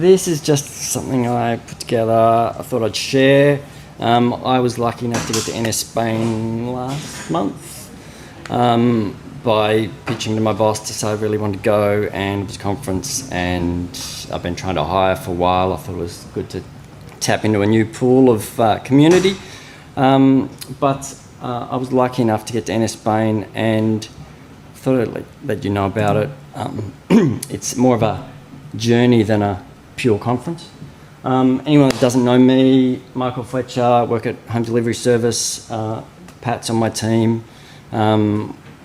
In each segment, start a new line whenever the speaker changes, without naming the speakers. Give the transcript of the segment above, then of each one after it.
this is just something I put together. I thought I'd share. I was lucky enough to get to NSSpain last month by pitching to my boss to say I really wanted to go, and it was a conference, and I've been trying to hire for a while. I thought it was good to tap into a new pool of community. But I was lucky enough to get to NSSpain, and thought I'd let you know about it. It's more of a journey than a pure conference. Anyone that doesn't know me, Michael Fletcher, work at home delivery service. Pat's on my team.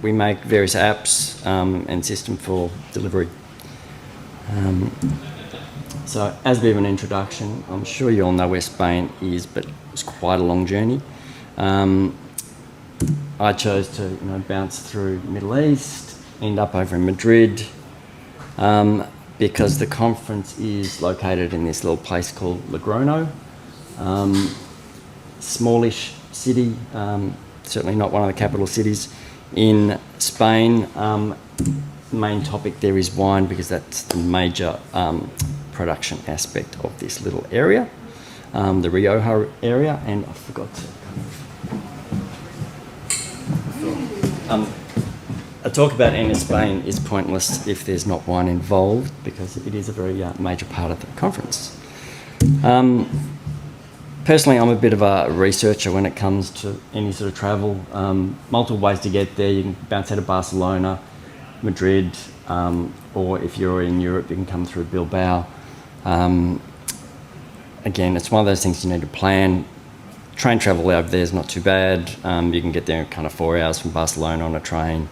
We make various apps and system for delivery. So as a bit of an introduction, I'm sure you all know where Spain is, but it's quite a long journey. I chose to bounce through Middle East, end up over in Madrid, because the conference is located in this little place called Logroño. Smallish city, certainly not one of the capital cities in Spain. Main topic there is wine, because that's the major production aspect of this little area, the Rioja area. And I forgot to a talk about NSSpain is pointless if there's not wine involved, because it is a very major part of the conference. Personally, I'm a bit of a researcher when it comes to any sort of travel. Multiple ways to get there. You can bounce out of Barcelona, Madrid, or if you're in Europe, you can come through Bilbao. Again, it's one of those things you need to plan. Train travel over there is not too bad. You can get there in kind of 4 hours from Barcelona on a train,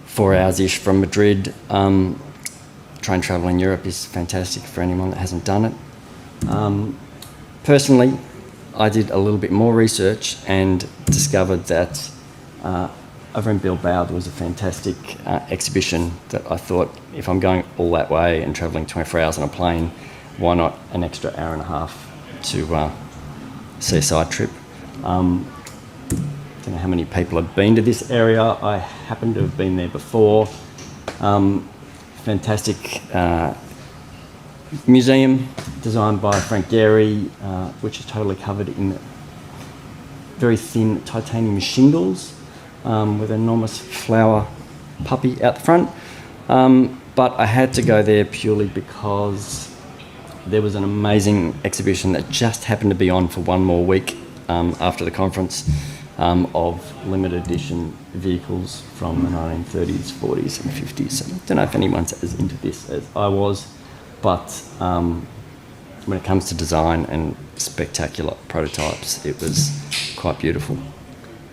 4 hours-ish from Madrid. Train travel in Europe is fantastic for anyone that hasn't done it. Personally, I did a little bit more research and discovered that over in Bilbao there was a fantastic exhibition that I thought, if I'm going all that way and travelling 24 hours on a plane, why not an extra hour and a half to seaside trip. Don't know how many people have been to this area. I happen to have been there before. Fantastic museum designed by Frank Gehry, which is totally covered in very thin titanium shingles with an enormous flower puppy out the front. But I had to go there purely because there was an amazing exhibition that just happened to be on for one more week after the conference of limited edition vehicles from the 1930s, 40s and 50s. I don't know if anyone's as into this as I was, but when it comes to design and spectacular prototypes, it was quite beautiful.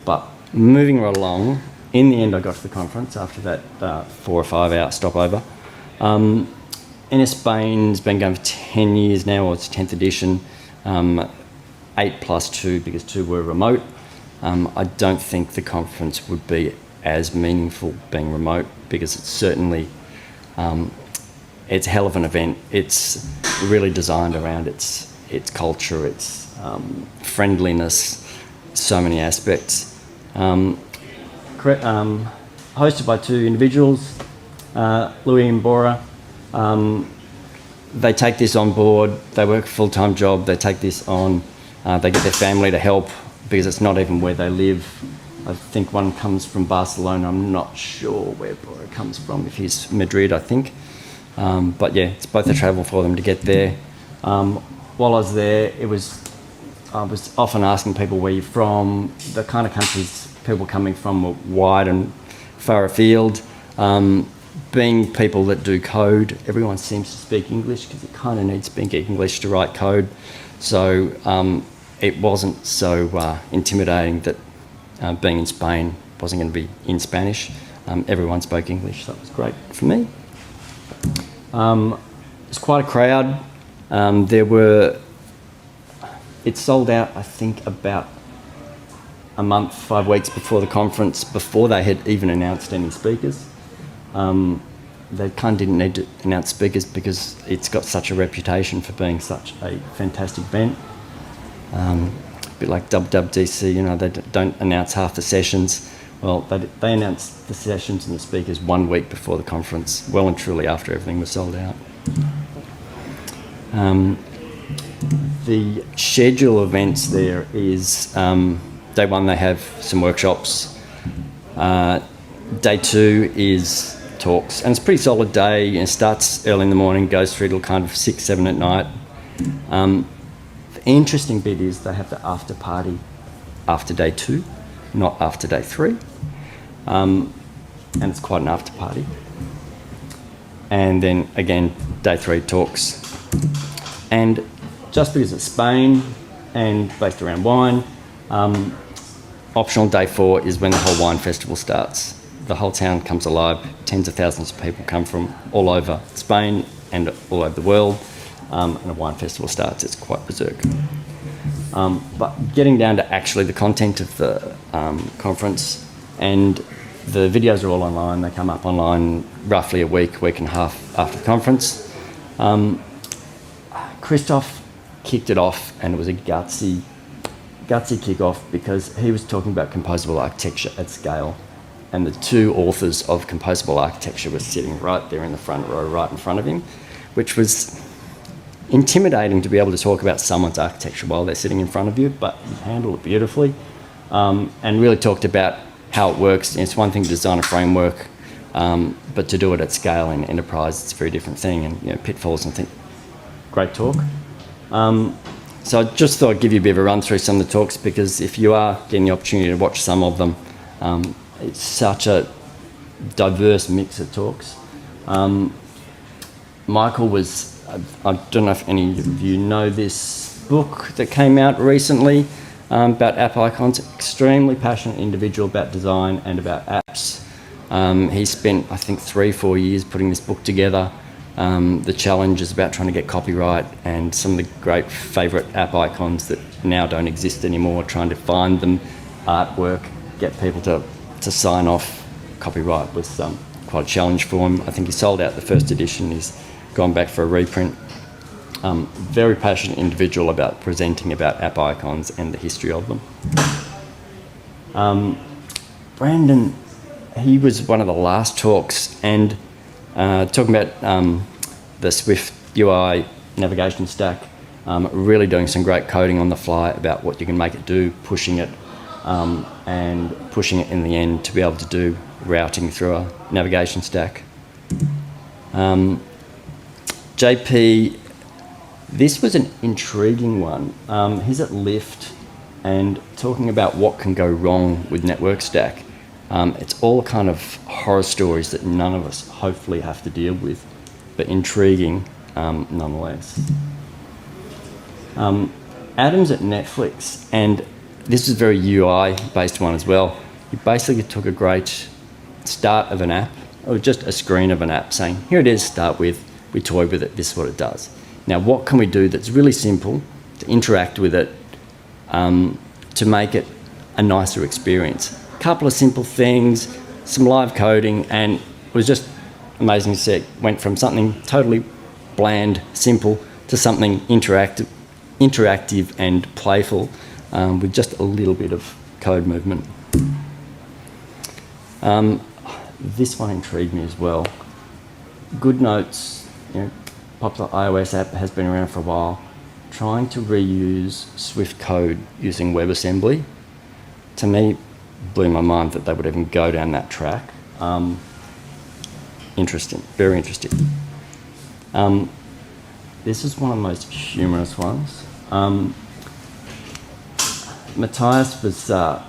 But moving right along, in the end I got to the conference after that 4 or 5 hour stopover. NSSpain's been going for 10 years now, or it's 10th edition, 8 plus 2 because 2 were remote. I don't think the conference would be as meaningful being remote, because it's certainly, it's a hell of an event. It's really designed around its culture, its friendliness, so many aspects. Hosted by 2 individuals, Louis and Bora. They take this on board, they work a full-time job, they take this on, they get their family to help, because it's not even where they live. I think one comes from Barcelona, I'm not sure where Bora comes from, if he's Madrid, I think. But yeah, it's both a travel for them to get there. While I was there, I was often asking people where you're from. The kind of countries people coming from were wide and far afield. Being people that do code, everyone seems to speak English, because you kind of need to speak English to write code. So it wasn't so intimidating that being in Spain wasn't going to be in Spanish. Everyone spoke English, so that was great for me. It's quite a crowd. It sold out, I think, about a month, 5 weeks before the conference, before they had even announced any speakers. They kind of didn't need to announce speakers because it's got such a reputation for being such a fantastic event. A bit like WWDC, they don't announce half the sessions. Well, they announced the sessions and the speakers 1 week before the conference, well and truly after everything was sold out. The schedule of events there is day one they have some workshops. Day two is talks, and it's a pretty solid day. It starts early in the morning, goes through till kind of 6, 7 at night. The interesting bit is they have the after party after day two, not after day three, and it's quite an after party. And then again, day three talks. And just because it's Spain and based around wine, optional day four is when the whole wine festival starts. The whole town comes alive. Tens of thousands of people come from all over Spain and all over the world, and a wine festival starts. It's quite berserk. But getting down to actually the content of the conference, and the videos are all online. They come up online roughly a week and a half after the conference. Christoph kicked it off, and it was a gutsy kick-off because he was talking about composable architecture at scale, and the two authors of composable architecture were sitting right there in the front row, right in front of him, which was intimidating to be able to talk about someone's architecture while they're sitting in front of you, but he handled it beautifully, and really talked about how it works. It's one thing to design a framework, but to do it at scale in enterprise, it's a very different thing, and pitfalls and things. Great talk. So I just thought I'd give you a bit of a run through some of the talks, because if you are getting the opportunity to watch some of them, it's such a diverse mix of talks. Michael was, I don't know if any of you know this book that came out recently about app icons, extremely passionate individual about design and about apps. He spent, I think, 3-4 years putting this book together. The challenge is about trying to get copyright, and some of the great favourite app icons that now don't exist anymore, trying to find them, artwork, get people to sign off copyright was quite a challenge for him. I think he sold out the first edition. He's gone back for a reprint. Very passionate individual about presenting about app icons and the history of them. Brandon, he was one of the last talks, and talking about the Swift UI navigation stack, really doing some great coding on the fly about what you can make it do, pushing it, and pushing it in the end to be able to do routing through a navigation stack. JP, this was an intriguing one. He's at Lyft and talking about what can go wrong with network stack. It's all kind of horror stories that none of us hopefully have to deal with, but intriguing nonetheless. Adam's at Netflix, and this is a very UI-based one as well. He basically took a great start of an app, or just a screen of an app, saying, here it is, start with, we toy with it, this is what it does. Now, what can we do that's really simple to interact with it, to make it a nicer experience? A couple of simple things, some live coding, and it was just amazing to see it went from something totally bland, simple, to something interactive and playful, with just a little bit of code movement. This one intrigued me as well. GoodNotes, popular iOS app, has been around for a while, trying to reuse Swift code using WebAssembly. To me, blew my mind that they would even go down that track. Interesting, very interesting. This is one of the most humorous ones. Matthias was a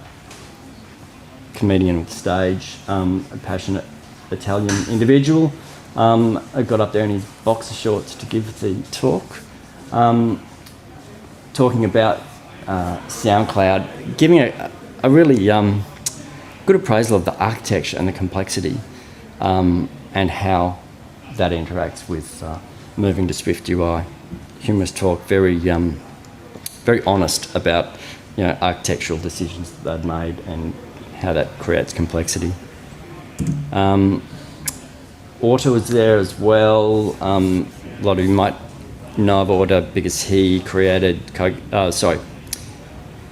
comedian on stage, a passionate Italian individual. I got up there in his boxer shorts to give the talk, talking about SoundCloud, giving a really good appraisal of the architecture and the complexity, and how that interacts with moving to Swift UI. Humorous talk, very honest about architectural decisions that they'd made and how that creates complexity. Auto was there as well. A lot of you might know of Auto because he created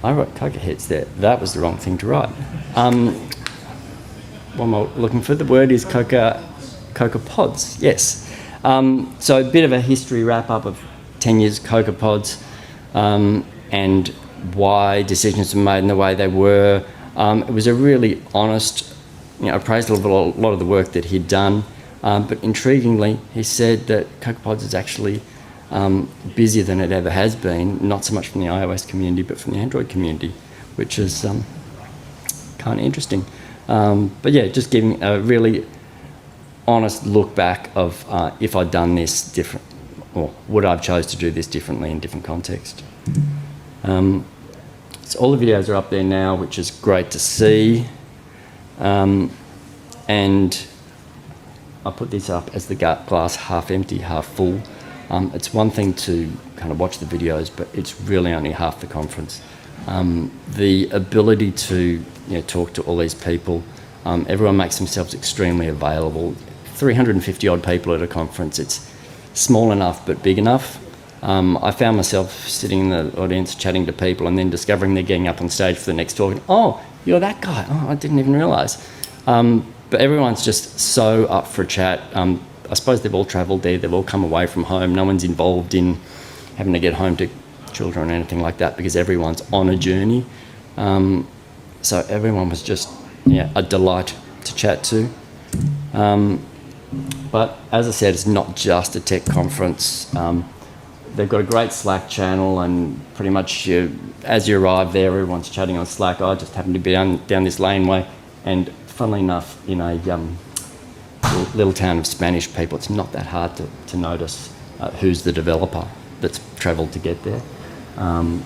I wrote CocoaHeads there. That was the wrong thing to write. What am I looking for? The word is CocoaPods, yes. So a bit of a history wrap-up of 10 years of CocoaPods, and why decisions were made in the way they were. It was a really honest, appraisal of a lot of the work that he'd done. But intriguingly, he said that CocoaPods is actually busier than it ever has been, not so much from the iOS community, but from the Android community, which is kind of interesting. But yeah, just giving a really honest look back of if I'd done this different, or would I have chose to do this differently in different context. So all the videos are up there now, which is great to see. And I put this up as the glass half empty, half full. It's one thing to kind of watch the videos, but it's really only half the conference. The ability to talk to all these people, everyone makes themselves extremely available. 350 odd people at a conference, it's small enough but big enough. I found myself sitting in the audience chatting to people and then discovering they're getting up on stage for the next talk. Oh, you're that guy. Oh, I didn't even realise. But everyone's just so up for a chat. I suppose they've all travelled there. They've all come away from home. No one's involved in having to get home to children or anything like that because everyone's on a journey. So everyone was just a delight to chat to. But as I said, it's not just a tech conference. They've got a great Slack channel, and pretty much as you arrive there, everyone's chatting on Slack. I just happened to be down this laneway, and funnily enough, in a little town of Spanish people, it's not that hard to notice who's the developer that's travelled to get there. I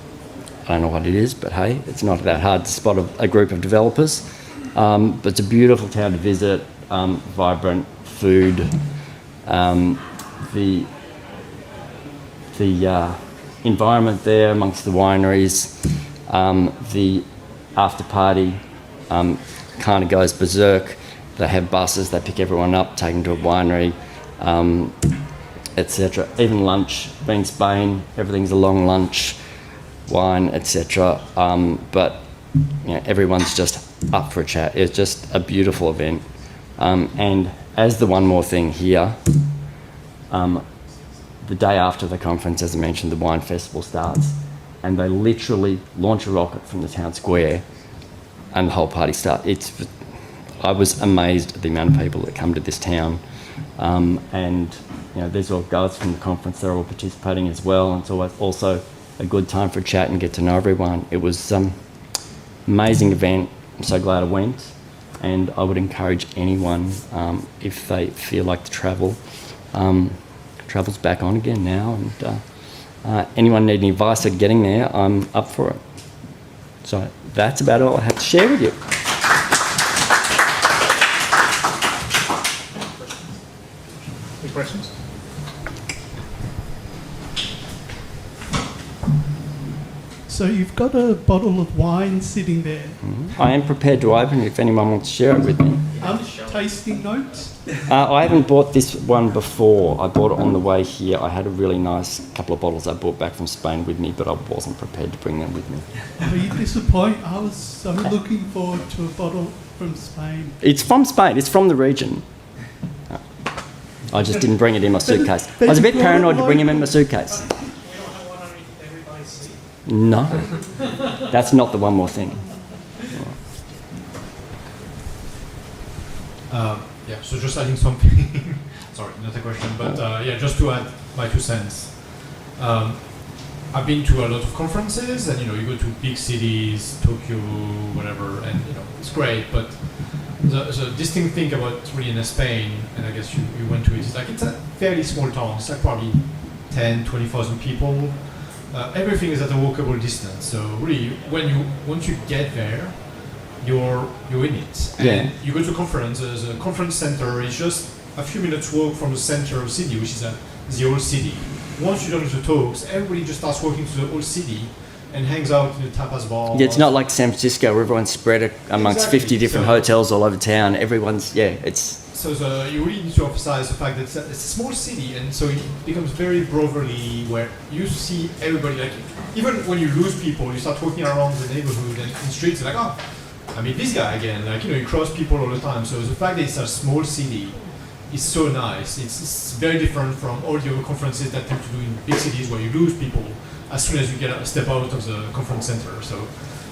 don't know what it is, but hey, it's not that hard to spot a group of developers. But it's a beautiful town to visit, vibrant food, the environment there amongst the wineries, the after party kind of goes berserk. They have buses, they pick everyone up, take them to a winery, etc. Even lunch, being Spain, everything's a long lunch, wine, etc. But everyone's just up for a chat. It's just a beautiful event. And as the one more thing here, the day after the conference, as I mentioned, the wine festival starts, and they literally launch a rocket from the town square and the whole party starts. I was amazed at the amount of people that come to this town. And these are all guys from the conference, they're all participating as well, and it's always also a good time for a chat and get to know everyone. It was an amazing event. I'm so glad I went, and I would encourage anyone, if they feel like to travel's back on again now, and anyone need any advice at getting there, I'm up for it. So that's about all I have to share with you.
Any questions?
So you've got a bottle of wine sitting there.
Mm-hmm. I am prepared to open it if anyone wants to share it with me.
Tasting notes?
I haven't bought this one before. I bought it on the way here. I had a really nice couple of bottles I brought back from Spain with me, but I wasn't prepared to bring them with me.
Are you disappointed? I was so looking forward to a bottle from Spain.
It's from Spain. It's from the region. I just didn't bring it in my suitcase. I was a bit paranoid to bring him in my suitcase.
We don't have one on everybody's seat.
No, that's not the one more thing.
Yeah, so just adding something. Sorry, not a question, but just to add my 2 cents. I've been to a lot of conferences, and you go to big cities, Tokyo, whatever, and it's great. But the distinct thing about really NSSpain, and I guess you went to it, is like it's a fairly small town. It's like probably 10, 20,000 people. Everything is at a walkable distance. So really, once you get there, you're in it. And you go to a conference. The conference center is just a few minutes walk from the center of the city, which is the old city. Once you're done with the talks, everybody just starts walking to the old city and hangs out in the tapas bar.
Yeah, it's not like San Francisco where everyone's spread amongst 50 different hotels all over town. Everyone's, it's...
So you really need to emphasize the fact that it's a small city, and so it becomes very brotherly, where you see everybody, like, even when you lose people, you start walking around the neighborhood and in the streets, like, oh, I meet this guy again, like, you cross people all the time. So the fact that it's a small city is so nice. It's very different from all the other conferences that tend to do in big cities where you lose people as soon as you get a step out of the conference center. So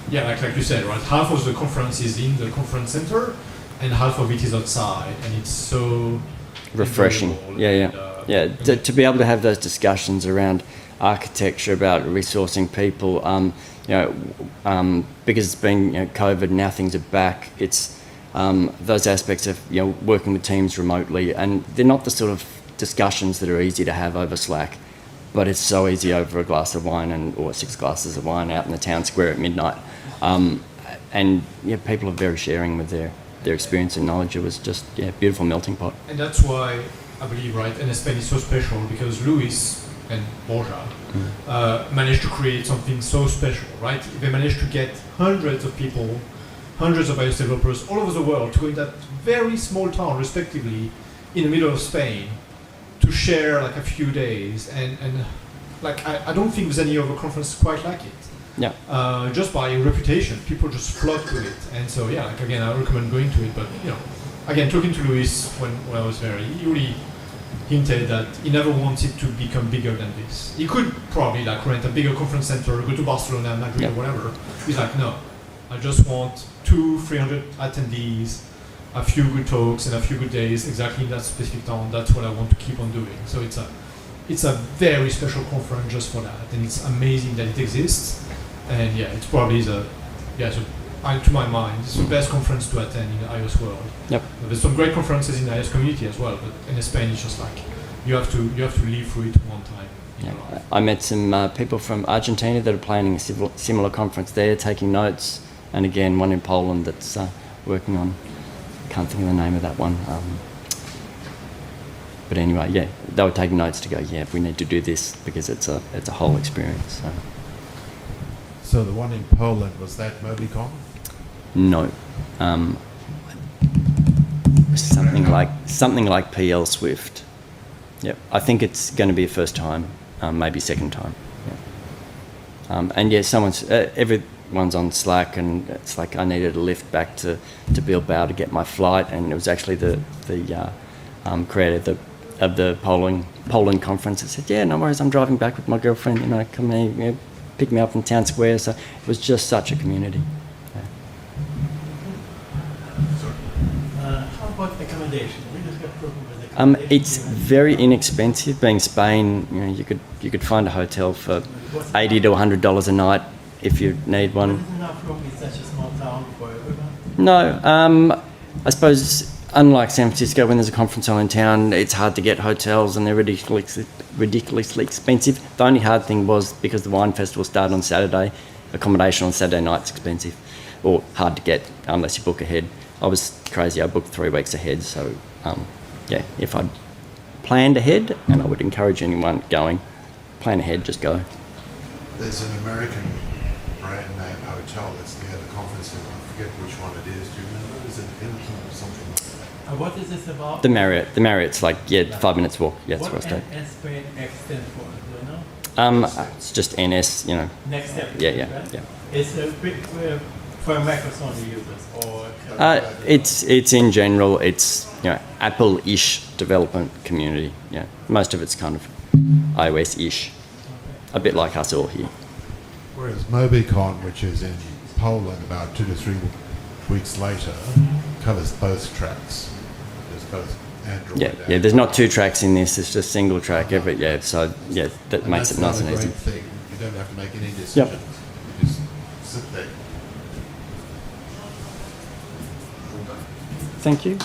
yeah, like you said, right, half of the conference is in the conference center and half of it is outside, and it's so
refreshing.
enjoyable.
To be able to have those discussions around architecture, about resourcing people, because it's been COVID, now things are back. It's those aspects of working with teams remotely, and they're not the sort of discussions that are easy to have over Slack, but it's so easy over a glass of wine or 6 glasses of wine out in the town square at midnight. People are very sharing with their experience and knowledge. It was just beautiful melting pot.
And that's why I believe, right, NSSpain is so special, because Luis and Borja managed to create something so special, right? They managed to get hundreds of people, hundreds of iOS developers all over the world to go in that very small town, respectively, in the middle of Spain, to share like a few days. And I don't think there's any other conference quite like it.
Yeah.
Just by reputation, people just flock to it. And so, again, I recommend going to it. But, again, talking to Luis when I was there, he really hinted that he never wanted to become bigger than this. He could probably rent a bigger conference center, go to Barcelona, Madrid, or whatever. He's like, no, I just want 200-300 attendees, a few good talks and a few good days exactly in that specific town. That's what I want to keep on doing. So it's a very special conference just for that, and it's amazing that it exists. And it's probably to my mind, it's the best conference to attend in the iOS world.
Yep.
There's some great conferences in the iOS community as well, but in Spain it's just you have to live through it one time.
I met some people from Argentina that are planning a similar conference there, taking notes, and again one in Poland that's working on. Can't think of the name of that one. But anyway, they were taking notes to go. We need to do this because it's a whole experience.
So the one in Poland, was that MobiCon?
No, something like PL Swift. Yep, I think it's going to be a first time, maybe second time. Everyone's on Slack, and it's like I needed a lift back to Bilbao to get my flight, and it was actually the creator of the Poland conference that said, no worries, I'm driving back with my girlfriend, come here, pick me up from town square. So it was just such a community.
How about accommodation? We just got problem with accommodation.
It's very inexpensive. Being Spain, you could find a hotel for $80 to $100 a night if you need one.
Isn't enough room in such a small town for everyone?
No, I suppose unlike San Francisco, when there's a conference hall in town, it's hard to get hotels and they're ridiculously expensive. The only hard thing was because the wine festival started on Saturday, accommodation on Saturday night's expensive or hard to get unless you book ahead. I was crazy. I booked 3 weeks ahead. So, if I'd planned ahead, and I would encourage anyone going, plan ahead, just go.
There's an American brand name hotel that's near the conference center. I forget which one it is. Do you remember? Is it Hilton or something like that?
What is this about?
The Marriott's 5 minutes walk. That's where I stayed.
What NSSpain extend for? Do you know?
It's just NS,
Next step.
Yeah.
It's a big for Microsoft users or.
It's in general. It's Apple-ish development community. Most of it's kind of iOS-ish, a bit like us all here.
Whereas MobiCon, which is in Poland about 2 to 3 weeks later, covers both tracks. There's both Android.
Yeah. There's not 2 tracks in this. It's just single track. That makes it nice and easy.
That's great thing. You don't have to make any decisions.
Yep.
You just sit there.
Thank you.